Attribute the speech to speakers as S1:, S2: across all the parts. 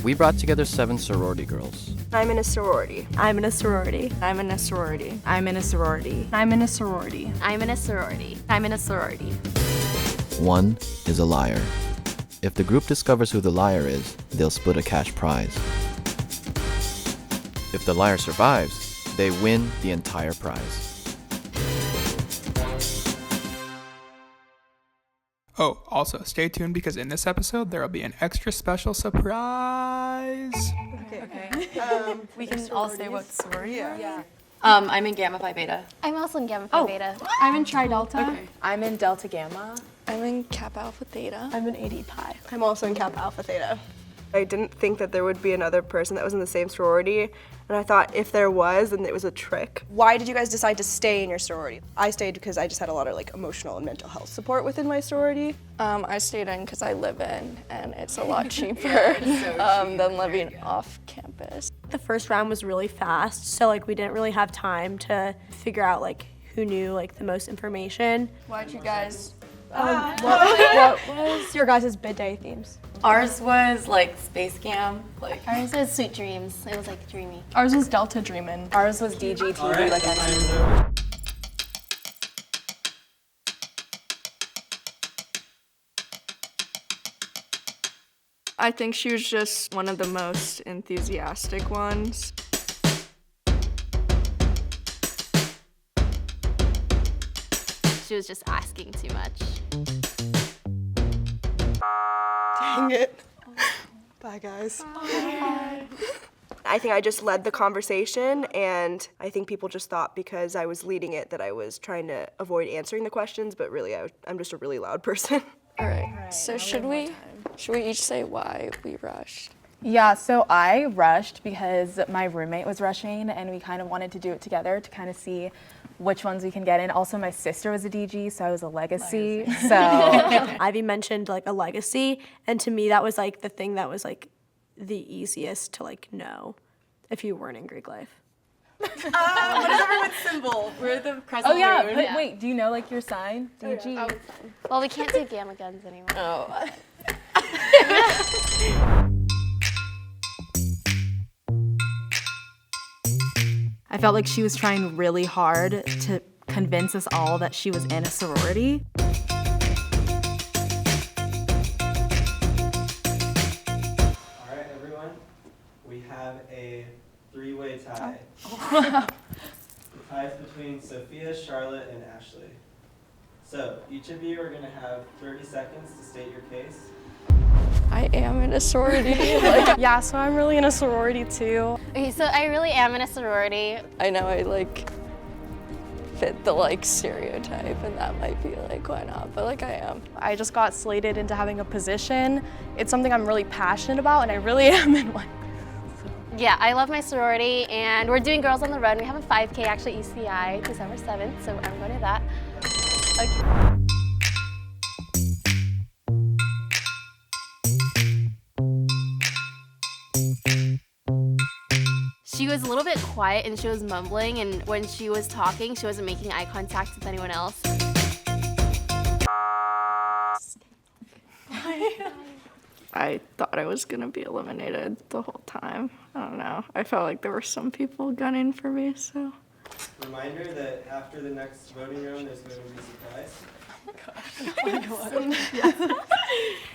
S1: We brought together 7 sorority girls.
S2: I'm in a sorority.
S3: I'm in a sorority.
S4: I'm in a sorority.
S3: I'm in a sorority.
S5: I'm in a sorority.
S6: I'm in a sorority. I'm in a sorority.
S1: One is a liar. If the group discovers who the liar is, they'll split a cash prize. If the liar survives, they win the entire prize.
S7: Oh, also, stay tuned because in this episode, there will be an extra special surprise.
S4: Okay. We can all say what sorority we're in?
S6: Yeah.
S4: I'm in Gamma Phi Beta.
S6: I'm also in Gamma Phi Beta.
S5: I'm in Tri Delta.
S4: Okay. I'm in Delta Gamma.
S8: I'm in Kappa Alpha Theta.
S3: I'm in AD Pi.
S2: I'm also in Kappa Alpha Theta. I didn't think that there would be another person that was in the same sorority, and I thought if there was, then it was a trick. Why did you guys decide to stay in your sorority? I stayed because I just had a lot of emotional and mental health support within my sorority.
S8: I stayed in because I live in, and it's a lot cheaper than living off campus.
S3: The first round was really fast, so we didn't really have time to figure out who knew the most information.
S8: Why'd you guys?
S3: What was your guys' bid day themes?
S4: Ours was Space Cam.
S6: Ours was Sweet Dreams. It was dreamy.
S5: Ours was Delta Dreamin'.
S4: Ours was DGTV,
S8: I think she was just one of the most enthusiastic ones.
S6: She was just asking too much.
S2: Dang it. Bye, guys. I think I just led the conversation, and I think people just thought because I was leading it that I was trying to avoid answering the questions, but really I'm just a really loud person.
S8: All right. So should we each say why we rushed?
S9: Yeah, so I rushed because my roommate was rushing and we kind of wanted to do it together to kind of see which ones we can get in. Also, my sister was a DG, so I was a legacy. So
S3: Ivy mentioned a legacy, and to me that was the thing that was the easiest to know if you weren't in Greek life.
S4: What is everyone's symbol? We're the crescent
S9: oh yeah,
S4: moon.
S9: but wait, do you know your sign? DG.
S6: Oh, well, we can't do gamma guns anymore.
S4: Oh.
S9: I felt like she was trying really hard to convince us all that she was in a sorority.
S10: All right, everyone, we have a 3-way tie. The tie is between Sophia, Charlotte, and Ashley. So each of you are going to have 30 seconds to state your case.
S8: I am in a sorority.
S5: Yeah, so I'm really in a sorority too.
S6: Okay, so I really am in a sorority.
S8: I know I fit the stereotype, and that might be why not, but I am.
S5: I just got slated into having a position. It's something I'm really passionate about, and I really am in one.
S6: Yeah, I love my sorority, and we're doing Girls on the Run. We have a 5K, actually, ECI, December 7th, so I'm going to that. Okay. She was a little bit quiet and she was mumbling, and when she was talking, she wasn't making eye contact with anyone else.
S8: I thought I was gonna be eliminated the whole time. I don't know. I felt like there were some people gunning for me, so.
S10: Reminder that after the next voting round, there's going to be a surprise.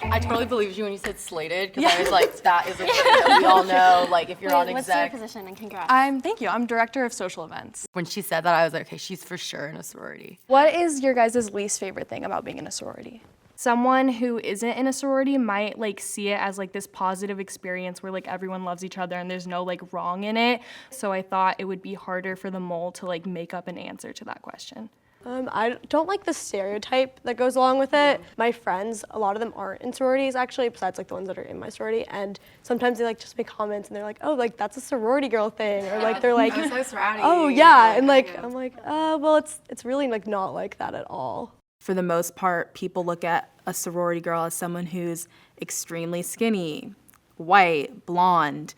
S4: I totally believed you when you said slated because I was that is a thing that we all know. If you're on
S6: What's your
S4: exec.
S6: position, and congrats?
S5: Thank you, I'm director of social events.
S4: When she said that, I was like, okay, she's for sure in a sorority.
S5: What is your guys' least favorite thing about being in a sorority? Someone who isn't in a sorority might see it as this positive experience where everyone loves each other and there's no wrong in it. So I thought it would be harder for the mole to make up an answer to that question.
S3: I don't like the stereotype that goes along with it. My friends, a lot of them aren't in sororities actually, besides the ones that are in my sorority, and sometimes they just make comments and they're oh, that's a sorority girl thing, or they're
S4: I'm so sorry.
S3: oh yeah, and I'm well, it's really not like that at all.
S9: For the most part, people look at a sorority girl as someone who's extremely skinny, white, blonde,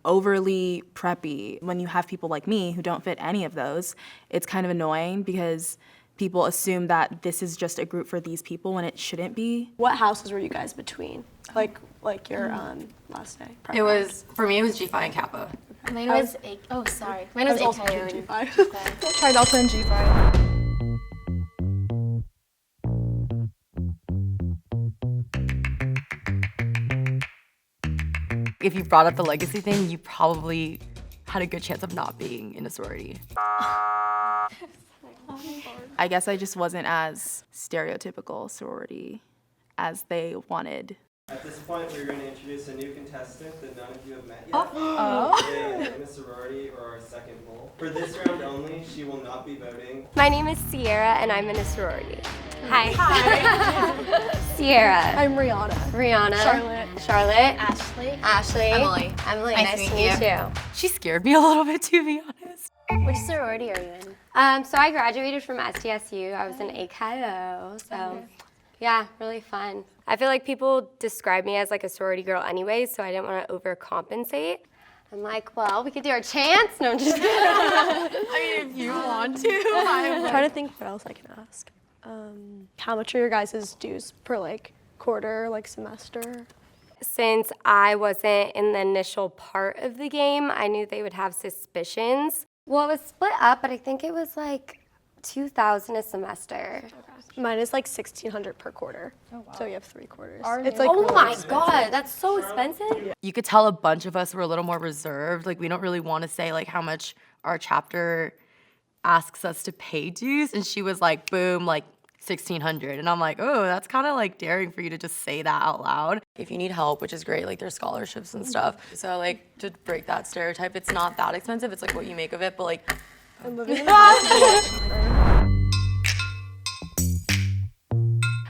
S9: overly preppy. When you have people like me who don't fit any of those, it's kind of annoying because people assume that this is just a group for these people when it shouldn't be.
S3: What houses were you guys between? Like your last day?
S4: It was, for me, it was G5 and Kappa.
S6: Mine was sorry. Mine was
S3: also
S6: AKO.
S3: G5.
S5: Tried Delta and G5.
S4: If you brought up the legacy thing, you probably had a good chance of not being in a sorority.
S9: I guess I just wasn't as stereotypical sorority as they wanted.
S10: At this point, we're going to introduce a new contestant that none of you have met yet. In a sorority or our second bowl. For this round only, she will not be voting.
S11: My name is Sierra, and I'm in a sorority. Hi. Sierra.
S3: I'm Rihanna.
S11: Rihanna. Charlotte. Ashley.
S6: Emily.
S11: Nice to meet you.
S4: She scared me a little bit, to be honest.
S6: Which sorority are you in?
S11: So I graduated from SDSU. I was in AKO, so yeah, really fun. I feel like people describe me as like a sorority girl anyways, so I didn't want to overcompensate. I'm like, well, we could do our chance. No, I'm just kidding.
S4: I mean, if you want to.
S3: I'm trying to think what else I can ask. How much are your guys' dues per like quarter, like semester?
S11: Since I wasn't in the initial part of the game, I knew they would have suspicions. Well, it was split up, but I think it was like $2,000 a semester.
S3: Mine is like $1,600 per quarter. Oh, wow. So you have 3 quarters. It's
S11: like,
S3: really
S11: my
S3: expensive.
S11: God, that's so expensive.
S4: You could tell a bunch of us were a little more reserved. Like, we don't really want to say like how much our chapter asks us to pay dues. And she was like, boom, like $1,600. And I'm like, oh, that's kind of like daring for you to just say that out loud. If you need help, which is great, like there's scholarships and stuff. So like to break that stereotype, it's not that expensive. It's like what you make of it, but like.
S3: I'm living in the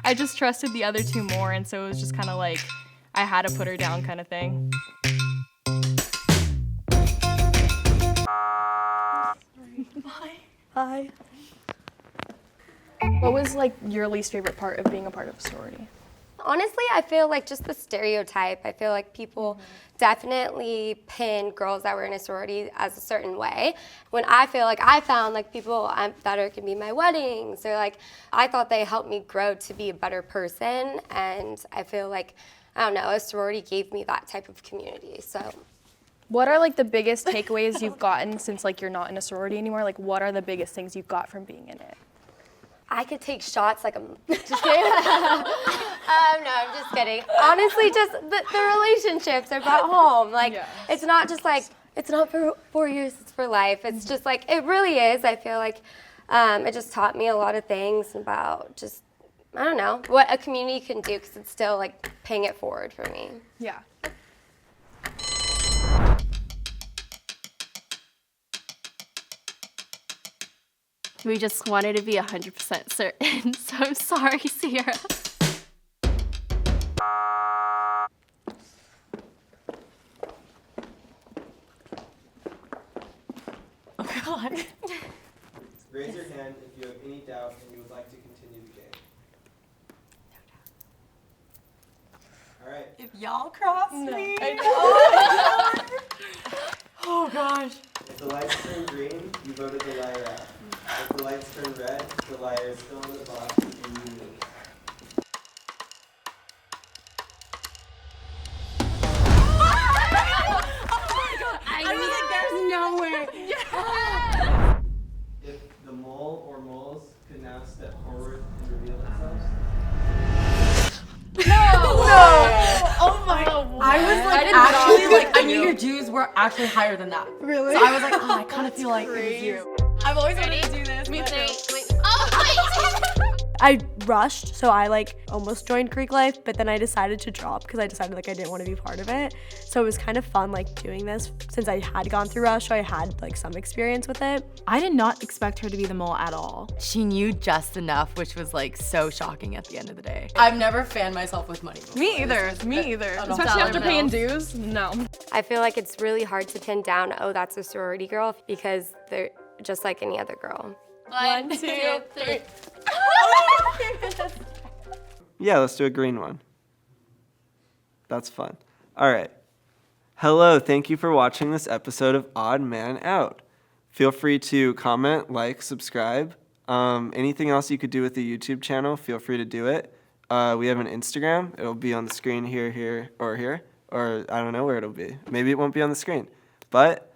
S5: I just trusted the other two more, and so it was just kind of like I had to put her down kind of thing.
S3: Hi.
S5: What was like your least favorite part of being a part of a sorority?
S11: Honestly, I feel like just the stereotype. I feel like people definitely pin girls that were in a sorority as a certain way. When I feel like I found like people that are can be my weddings, or like I thought they helped me grow to be a better person, and I feel like, I don't know, a sorority gave me that type of community. So.
S5: What are like the biggest takeaways you've gotten since like you're not in a sorority anymore? Like what are the biggest things you've got from being in it?
S11: I could take shots like I'm just kidding. No, I'm just kidding. Honestly, just the relationships are brought home. Like, it's not just like, it's not for 4 years, it's for life. It's just like, it really is. I feel like it just taught me a lot of things about just, I don't know, what a community can do, because it's still like paying it forward for me.
S5: Yeah.
S6: We just wanted to be 100% certain, so I'm sorry, Sierra.
S4: Oh God.
S10: Raise your hand if you have any doubt and you would like to continue the game. All right.
S4: If y'all cross me. Oh gosh.
S10: If the lights turn green, you voted the liar out. If the lights turn red, the liar is still in the box and you move.
S6: There's no way.
S10: If the mole or moles could now step forward and reveal themselves.
S4: Oh my God. I was like, actually, like, I knew your dues were actually higher than that.
S3: Really?
S4: So I was like, oh, I kind of feel like it was you. I've always wanted to do this.
S6: Me
S4: but
S6: too.
S3: I rushed, so I like almost joined Greek life, but then I decided to drop because I decided like I didn't want to be part of it. So it was kind of fun like doing this since I had gone through rush, so I had like some experience with it.
S9: I did not expect her to be the mole at all.
S4: She knew just enough, which was like so shocking at the end of the day. I've never fanned myself with money before.
S5: Me either. Especially after paying dues. No.
S11: I feel like it's really hard to pin down, oh, that's a sorority girl, because they're just like any other girl.
S6: 1, 2, 3.
S10: Yeah, let's do a green one. That's fun. All right. Hello, thank you for watching this episode of Odd Man Out. Feel free to comment, like, subscribe. Anything else you could do with the YouTube channel, feel free to do it. We have an Instagram. It'll be on the screen here, or I don't know where it'll be. Maybe it won't be on the screen. But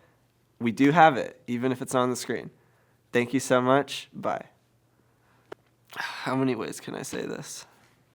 S10: we do have it, even if it's on the screen. Thank you so much. Bye. How many ways can I say this?